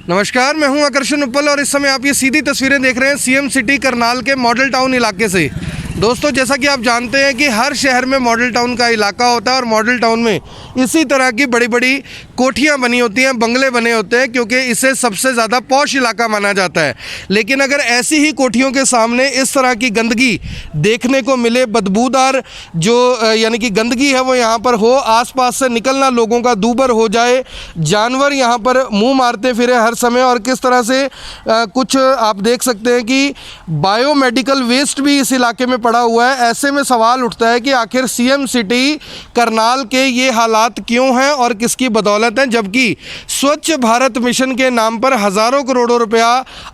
नमस्कार, मैं हूं आकर्षण उपल और इस समय आप ये सीधी तस्वीरें देख रहे हैं सीएम सिटी करनाल के मॉडल टाउन इलाके से। दोस्तों, जैसा कि आप जानते हैं कि हर शहर में मॉडल टाउन का इलाका होता है और मॉडल टाउन में इसी तरह की बड़ी बड़ी कोठियां बनी होती हैं, बंगले बने होते हैं, क्योंकि इसे सबसे ज़्यादा पॉश इलाका माना जाता है। लेकिन अगर ऐसी ही कोठियों के सामने इस तरह की गंदगी देखने को मिले, बदबूदार जो यानी कि गंदगी है वो यहाँ पर हो, आसपास से निकलना लोगों का दूभर हो जाए, जानवर यहाँ पर मुँह मारते फिरे हर समय, और किस तरह से कुछ आप देख सकते हैं कि बायोमेडिकल वेस्ट भी इस इलाके में पड़ा हुआ है। ऐसे में सवाल उठता है कि आखिर सीएम सिटी करनाल के ये हालात क्यों हैं और किसकी बदौलत हैं, जबकि स्वच्छ भारत मिशन के नाम पर हज़ारों करोड़ों रुपया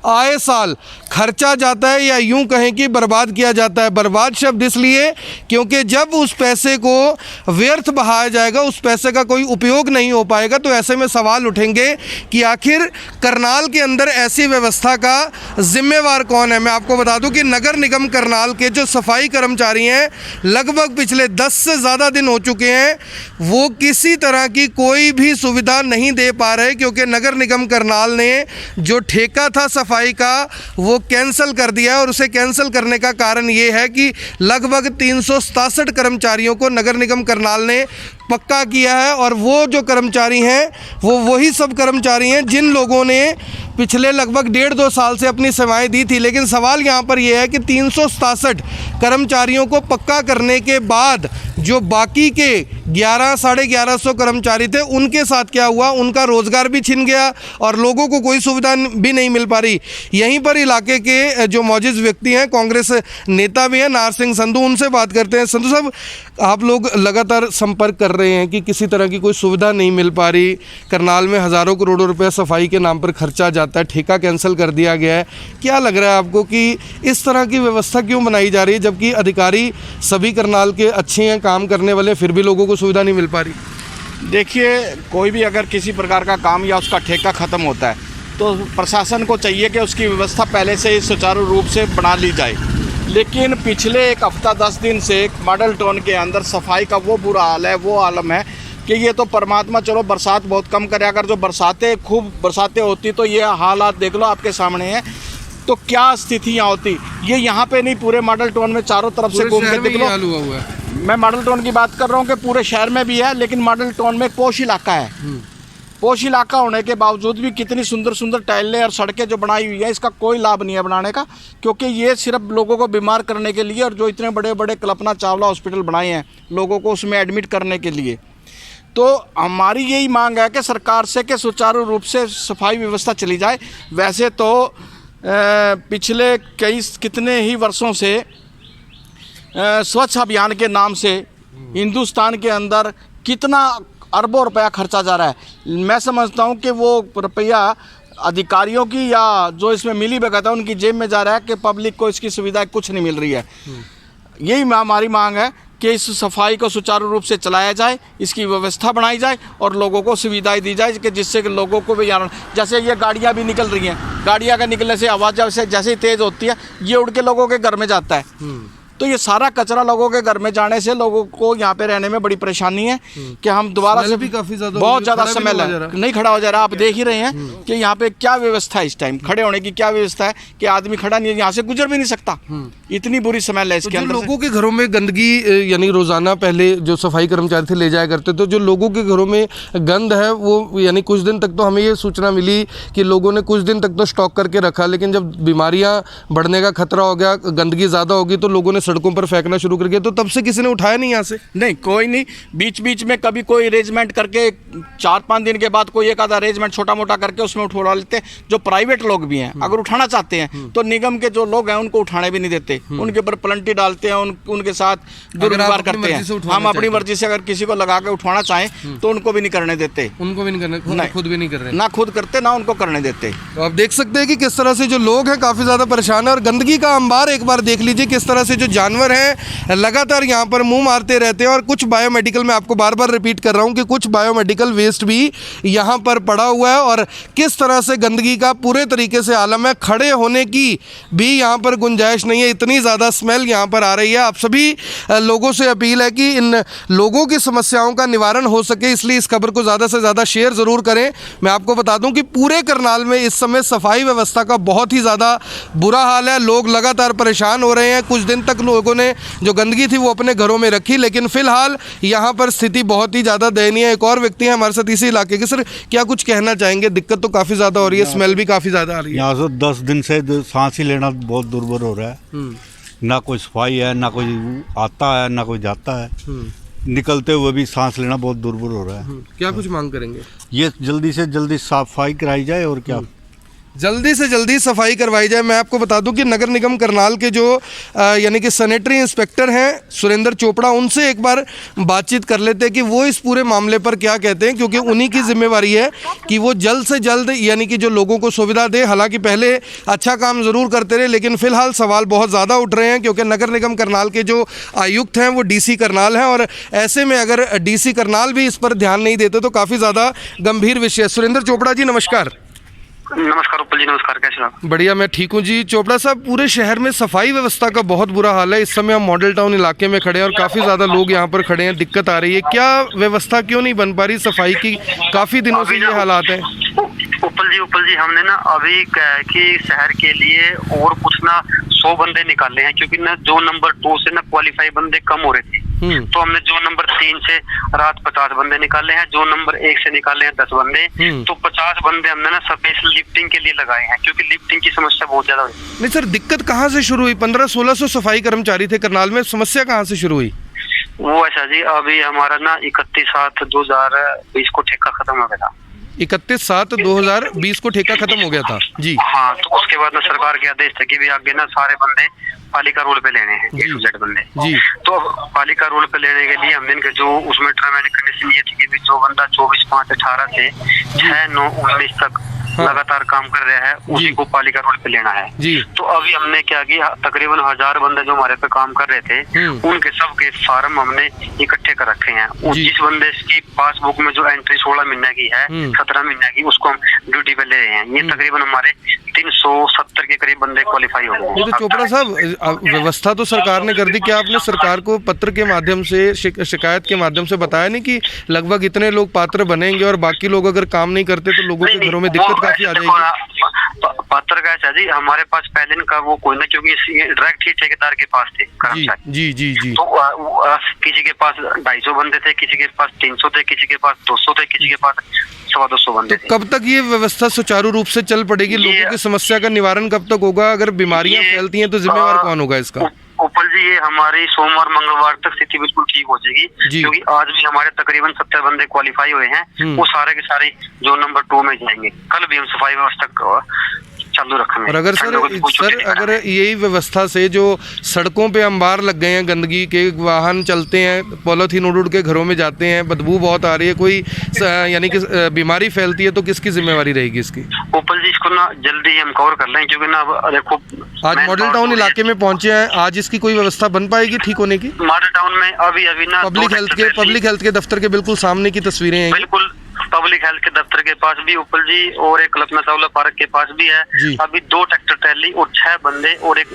आए साल खर्चा जाता है, या यूं कहें कि बर्बाद किया जाता है। बर्बाद शब्द इसलिए क्योंकि जब उस पैसे को व्यर्थ बहाया जाएगा, उस पैसे का कोई उपयोग नहीं हो पाएगा। तो ऐसे में सवाल उठेंगे कि आखिर करनाल के अंदर ऐसी व्यवस्था का जिम्मेवार कौन है। मैं आपको बता दूं कि नगर निगम करनाल के जो सफाई कर्मचारी हैं, लगभग पिछले 10 से ज़्यादा दिन हो चुके हैं, वो किसी तरह की कोई भी सुविधा नहीं दे पा रहे, क्योंकि नगर निगम करनाल ने जो ठेका था सफाई का वो कैंसिल कर दिया है। और उसे कैंसिल करने का कारण ये है कि लगभग 367 कर्मचारियों को नगर निगम करनाल ने पक्का किया है, और वो जो कर्मचारी हैं वो वही सब कर्मचारी हैं जिन लोगों ने पिछले लगभग 1.5-2 साल से अपनी सेवाएं दी थी। लेकिन सवाल यहाँ पर यह है कि 367 कर्मचारियों को पक्का करने के बाद जो बाकी के 1100-1150 कर्मचारी थे, उनके साथ क्या हुआ? उनका रोज़गार भी छिन गया और लोगों को कोई सुविधा भी नहीं मिल पा रही। यहीं पर इलाके के जो मौजूद व्यक्ति हैं, कांग्रेस नेता भी हैं, नार सिंह संधू, उनसे बात करते हैं। संधू साहब, आप लोग लगातार संपर्क कर रहे हैं कि किसी तरह की कोई सुविधा नहीं मिल पा रही, करनाल में हज़ारों करोड़ों रुपये सफाई के नाम पर खर्चा जाता है, ठेका कैंसिल कर दिया गया है। क्या लग रहा है आपको कि इस तरह की व्यवस्था क्यों बनाई जा रही है, जबकि अधिकारी सभी करनाल के अच्छे हैं, काम करने वाले, फिर भी लोगों को सुविधा नहीं मिल पा रही? देखिए, कोई भी अगर किसी प्रकार का काम या उसका ठेका ख़त्म होता है तो प्रशासन को चाहिए कि उसकी व्यवस्था पहले से ही सुचारू रूप से बना ली जाए। लेकिन पिछले एक हफ्ता 10 दिन से मॉडल टाउन के अंदर सफाई का वो बुरा हाल है, वो आलम है कि ये तो परमात्मा चलो बरसात बहुत कम करे, अगर जो खूब बरसातें होती तो ये हालात देख लो, आपके सामने है, तो क्या स्थितियाँ होती। ये यहाँ पे नहीं, पूरे मॉडल टाउन में चारों तरफ से घूम के देख लो। मैं मॉडल टाउन की बात कर रहा हूँ कि पूरे शहर में भी है, लेकिन मॉडल टाउन में पोश इलाका है। पोश इलाका होने के बावजूद भी कितनी सुंदर सुंदर टाइलें और सड़कें जो बनाई हुई है, इसका कोई लाभ नहीं है बनाने का, क्योंकि ये सिर्फ लोगों को बीमार करने के लिए, और जो इतने बड़े बड़े कल्पना चावला हॉस्पिटल बनाए हैं लोगों को उसमें एडमिट करने के लिए। तो हमारी यही मांग है कि सरकार से कि सुचारू रूप से सफाई व्यवस्था चली जाए। वैसे तो पिछले कितने ही वर्षों से स्वच्छ अभियान के नाम से हिंदुस्तान के अंदर कितना अरबों रुपया खर्चा जा रहा है। मैं समझता हूँ कि वो रुपया अधिकारियों की या जो इसमें मिली भगत है उनकी जेब में जा रहा है, कि पब्लिक को इसकी सुविधा कुछ नहीं मिल रही है। यही हमारी मांग है कि इस सफाई को सुचारू रूप से चलाया जाए, इसकी व्यवस्था बनाई जाए और लोगों को सुविधाएं दी जाए, कि जिससे कि लोगों को भी जैसे ये गाड़ियाँ भी निकल रही हैं, गाड़ियाँ का निकलने से आवाज़ जैसे ही तेज़ होती है, ये उड़ के लोगों के घर में जाता है। तो ये सारा कचरा लोगों के घर में जाने से लोगों को यहाँ पे रहने में बड़ी परेशानी है, कि हम दोबारा से भी काफ़ी बहुत ज़्यादा समय नहीं खड़ा हो जा रहा। आप देख ही रहे हैं कि यहाँ पे क्या व्यवस्था है, इस टाइम खड़े होने की क्या व्यवस्था है कि आदमी खड़ा नहीं है, यहाँ से गुजर भी नहीं सकता, इतनी बुरी स्मेल है इसके अंदर। लोगों के घरों में गंदगी, यानी रोजाना पहले जो सफाई कर्मचारी थे ले जाया करते, तो जो लोगों के घरों में गंद है वो, यानी कुछ दिन तक तो हमें ये सूचना मिली कि लोगों ने कुछ दिन तक तो स्टॉक करके रखा, लेकिन जब बीमारियां बढ़ने का खतरा हो गया, गंदगी ज़्यादा होगी, तो लोगों ने सड़कों पर फेंकना शुरू कर दिया। तो तब से किसी ने उठाया नहीं यहाँ से? नहीं, कोई नहीं। बीच बीच में कभी कोई अरेंजमेंट करके 4-5 दिन के बाद कोई एक आधा अरेंजमेंट छोटा मोटा करके उसमें उठा लेते हैं। जो प्राइवेट लोग भी हैं, अगर उठाना चाहते हैं तो निगम के जो लोग हैं उनको उठाने भी नहीं देते, उनके ऊपर प्लंटी डालते हैं, उनके साथ दुर्व्यवहार करते हैं। हम अपनी मर्जी से अगर किसी को लगा के उठवाना चाहें तो उनको भी नहीं करने देते, उनको भी नहीं करने, खुद भी नहीं कर रहे, ना खुद करते ना उनको करने देते। तो आप देख सकते हैं कि किस तरह से जो लोग हैं काफ़ी ज़्यादा परेशान है, और गंदगी का अंबार एक बार देख लीजिए, किस तरह से जो जानवर हैं लगातार यहाँ पर मुंह मारते रहते हैं और कुछ बायोमेडिकल, मैं आपको बार बार रिपीट कर रहा हूँ कि कुछ बायोमेडिकल वेस्ट भी यहाँ पर पड़ा हुआ है और किस तरह से गंदगी का पूरे तरीके से आलम है। खड़े होने की भी यहाँ पर गुंजाइश नहीं है, इतनी ज़्यादा स्मेल यहाँ पर आ रही है। आप सभी लोगों से अपील है कि इन लोगों की समस्याओं का निवारण हो सके, इसलिए इस खबर को ज़्यादा से ज़्यादा शेयर ज़रूर करें। मैं आपको बता दूं कि पूरे करनाल में इस समय सफाई व्यवस्था का बहुत ही ज़्यादा बुरा हाल है। लोग लगातार परेशान हो रहे हैं। कुछ दिन तक लोगों ने जो गंदगी थी वो अपने घरों में रखी, लेकिन फिलहाल यहाँ पर स्थिति बहुत ही ज़्यादा दयनीय है। एक और व्यक्ति हैं हमारे साथ इसी इलाके के। सर, क्या कुछ कहना चाहेंगे? दिक्कत तो काफ़ी ज़्यादा हो रही है, स्मेल भी काफ़ी ज़्यादा आ रही है। यहाँ से 10 दिन से सांस ही लेना बहुत दुर्भर हो रहा है। ना कोई सफाई है, ना कोई आता है, ना कोई जाता है। निकलते हुए भी सांस लेना बहुत दुर्भर हो रहा है। क्या कुछ मांग करेंगे? ये जल्दी से जल्दी सफाई कराई जाए और क्या जल्दी से जल्दी सफाई करवाई जाए। मैं आपको बता दूं कि नगर निगम करनाल के जो यानी कि सैनिटरी इंस्पेक्टर हैं सुरेंद्र चोपड़ा, उनसे एक बार बातचीत कर लेते हैं कि वो इस पूरे मामले पर क्या कहते हैं, क्योंकि उन्हीं की जिम्मेवारी है कि वो जल्द से जल्द यानी कि जो लोगों को सुविधा दे। हालांकि पहले अच्छा काम ज़रूर करते रहे, लेकिन फिलहाल सवाल बहुत ज़्यादा उठ रहे हैं क्योंकि नगर निगम करनाल के जो आयुक्त हैं वो DC करनाल हैं और ऐसे में अगर DC करनाल भी इस पर ध्यान नहीं देते तो काफ़ी ज़्यादा गंभीर विषय है। सुरेंद्र चोपड़ा जी नमस्कार। नमस्कार उपल जी, नमस्कार। कैसे आप? बढ़िया, मैं ठीक हूँ जी। चोपड़ा साहब, पूरे शहर में सफाई व्यवस्था का बहुत बुरा हाल है। इस समय हम मॉडल टाउन इलाके में खड़े हैं और काफ़ी ज़्यादा लोग यहाँ पर खड़े हैं, दिक्कत आ रही है। क्या व्यवस्था क्यों नहीं बन पा रही सफाई की? काफ़ी दिनों से ये हालात है। उपल जी हमने ना अभी क्या है कि शहर के लिए और कुछ ना 100 बंदे निकाले हैं, क्योंकि ना जो नंबर 2 से ना क्वालिफाई बंदे कम हो रहे थे। तो हमने जो नंबर 3 से रात 50 बंदे निकाले हैं, जो नंबर 1 से निकाले हैं 10 बंदे। तो 50 बंदे हमने ना स्पेशल लिफ्टिंग के लिए लगाए हैं, क्योंकि लिफ्टिंग की समस्या बहुत ज्यादा हुई। नहीं सर, दिक्कत कहाँ से शुरू हुई? 1500-1600 सफाई कर्मचारी थे करनाल में, समस्या कहाँ से शुरू हुई? वो ऐसा जी, अभी हमारा ना 31/7/2020 को ठेका खत्म हो गया था। 31/7/2020 को ठेका खत्म हो गया था जी। हाँ, तो उसके बाद ना सरकार के आदेश थे कि भी आगे ना सारे बंदे पालिका रोल पे लेने हैं, A to Z बंदे जी। तो अब पालिका रोल पे लेने के लिए हमने इनके जो उसमें टर्म एंड कंडीशन ये थी कि भी जो बंदा 24/5/18 से 6/9/19 तक लगातार काम कर रहा है उसी को पालिका रोल पे लेना है जी। तो अभी हमने क्या किया, तकरीबन 1000 बंदे जो हमारे पे काम कर रहे थे उनके सबके फार्म हमने इकट्ठे कर रखे हैं। जिस बंदे की पासबुक में जो एंट्री 16 महीने की है, 17 महीने की, उसको हम ड्यूटी पे ले रहे हैं। ये तकरीबन हमारे 370 के करीब बंदे क्वालिफाई हो गए। तो चोपड़ा साहब, व्यवस्था तो सरकार ने कर दी, क्या आपने सरकार को पत्र के माध्यम से, शिकायत के माध्यम से बताया नहीं कि लगभग इतने लोग पात्र बनेंगे और बाकी लोग अगर काम नहीं करते तो लोगों के घरों में दिक्कत काफी आ जाएगी? पत्र का ऐसा जी, हमारे पास पहले दिन का वो कोई ना, क्योंकि डायरेक्ट ही ठेकेदार के पास थे कर्मचारी। जी जी जी। तो किसी के पास 250 बंदे थे, किसी के पास 300 थे, किसी के पास 200 थे, किसी के पास 250 बंदे थे। कब तक ये व्यवस्था सुचारू रूप से चल पड़ेगी? लोगों की समस्या का निवारण कब तक होगा? अगर बीमारियां फैलती हैं तो जिम्मेवार कौन होगा इसका? उपल जी, ये हमारी सोमवार मंगलवार तक स्थिति बिल्कुल ठीक हो जाएगी, क्योंकि आज भी हमारे तकरीबन 70 बंदे क्वालिफाई हुए हैं। वो सारे के सारे जो नंबर 2 में जाएंगे। कल भी हम सफाई व्यवस्था चालू रखेंगे। और अगर सर अगर यही व्यवस्था से जो सड़कों पे अंबार लग गए हैं गंदगी के, वाहन चलते हैं, पॉलीथीन उड़ के घरों में जाते हैं, बदबू बहुत आ रही है, कोई यानी कि बीमारी फैलती है, तो किसकी जिम्मेवारी रहेगी इसकी? उपल जी, इसको ना जल्दी हम कवर कर लें, क्योंकि ना देखो आज मॉडल टाउन इलाके में पहुंचे हैं, आज इसकी कोई व्यवस्था बन पाएगी ठीक होने की? मॉडल टाउन में अभी ना पब्लिक हेल्थ के दफ्तर के बिल्कुल सामने की तस्वीरें हैं। बिल्कुल पब्लिक हेल्थ के दफ्तर के पास भी उपल जी, और एक कल्पना चावला पार्क के पास भी है। अभी 2 ट्रैक्टर ट्रैली और 6 बंदे और एक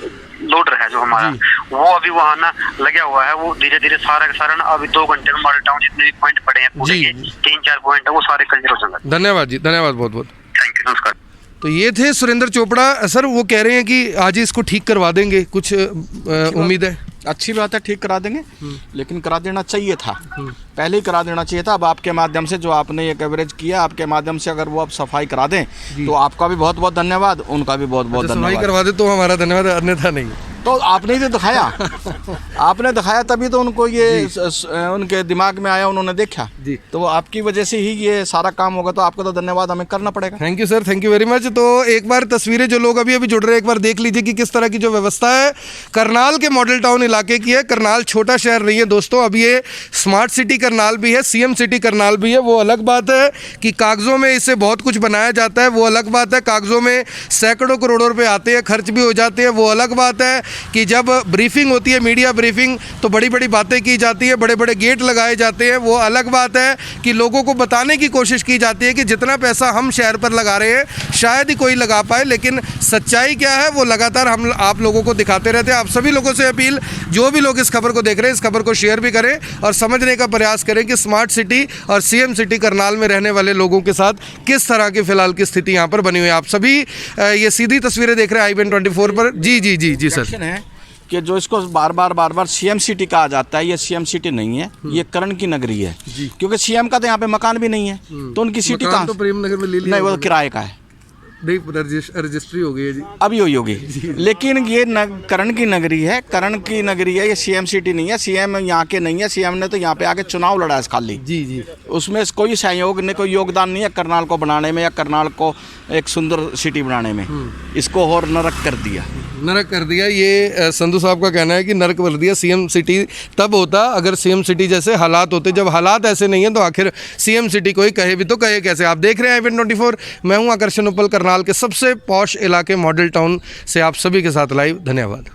लोडर है जो हमारा, वो अभी वहाँ ना लगा हुआ है। वो धीरे धीरे सारा का सारा ना अभी 2 घंटे में मॉडल टाउन जितने भी पॉइंट पड़े हैं पूरे के 3-4 पॉइंट है, वो सारे क्लियर हो जाएंगे। धन्यवाद जी, धन्यवाद बहुत बहुत। थैंक यू, नमस्कार। तो ये थे सुरेंद्र चोपड़ा सर, वो कह रहे हैं कि आज इसको ठीक करवा देंगे, कुछ उम्मीद है? अच्छी बात है, ठीक करा देंगे, लेकिन करा देना चाहिए था, पहले ही करा देना चाहिए था। अब आपके माध्यम से जो आपने ये कवरेज किया, आपके माध्यम से अगर वो अब सफाई करा दें तो आपका भी बहुत बहुत धन्यवाद, उनका भी बहुत बहुत धन्यवाद। सफाई करवा दे तो हमारा धन्यवाद, अन्यथा नहीं। तो आपने ही तो दिखाया आपने दिखाया, तभी तो उनको ये उनके दिमाग में आया, उन्होंने देखा जी। तो आपकी वजह से ही ये सारा काम होगा, तो आपका तो धन्यवाद हमें करना पड़ेगा। Thank you sir, thank you very much. तो एक बार तस्वीरें जो लोग अभी जुड़ रहे हैं, एक बार देख लीजिए कि किस तरह की जो व्यवस्था है करनाल के मॉडल टाउन इलाके की है। करनाल छोटा शहर नहीं है दोस्तों, अब ये स्मार्ट सिटी करनाल भी है, CM सिटी करनाल भी है। वो अलग बात है कि कागजों में इससे बहुत कुछ बनाया जाता है, वो अलग बात है। कागजों में सैकड़ों करोड़ों रुपए आते हैं, खर्च भी हो जाते हैं, वो अलग बात है। कि जब ब्रीफिंग होती है, मीडिया ब्रीफिंग, तो बड़ी बड़ी बातें की जाती है, बड़े बड़े गेट लगाए जाते हैं। वो अलग बात है कि लोगों को बताने की कोशिश की जाती है कि जितना पैसा हम शहर पर लगा रहे हैं शायद ही कोई लगा पाए, लेकिन सच्चाई क्या है वो लगातार हम आप लोगों को दिखाते रहते हैं। आप सभी लोगों से अपील, जो भी लोग इस खबर को देख रहे हैं, इस खबर को शेयर भी करें और समझने का प्रयास करें कि स्मार्ट सिटी और सीएम सिटी करनाल में रहने वाले लोगों के साथ किस तरह की फिलहाल की स्थिति यहाँ पर बनी हुई है। आप सभी ये सीधी तस्वीरें देख रहे हैं IBN 24 पर। जी जी जी जी सर। है कि जो इसको बार बार सीएम सिटी कहा जाता है, ये सीएम सिटी नहीं है, ये कर्ण की नगरी है। क्योंकि सीएम का तो यहाँ पे मकान भी नहीं है, तो उनकी सिटी कहाँ? तो प्रेम नगर में ले लिया, नहीं, वो किराए का है, रजिस्ट्री हो गई है जी, अभी हुई होगी। लेकिन ये कर्ण की नगरी है, कर्ण की नगरी है, ये सीएम सिटी नहीं है। सीएम यहाँ के नहीं है, सीएम ने तो यहाँ पे आके चुनाव लड़ा है खाली। जी जी। उसमें कोई सहयोग नहीं, कोई योगदान नहीं है करनाल को बनाने में या करनाल को एक सुंदर सिटी बनाने में। इसको और नरक कर दिया, नरक कर दिया। ये संधू साहब का कहना है कि नरक कर दिया। सीएम सिटी तब होता अगर सीएम सिटी जैसे हालात होते, जब हालात ऐसे नहीं है तो आखिर सीएम सिटी कोई कहे भी तो कहे कैसे। आप देख रहे हैं IBN 24, मैं हूं आकर्षण उपल, करनाल के सबसे पॉश इलाके मॉडल टाउन से आप सभी के साथ लाइव। धन्यवाद।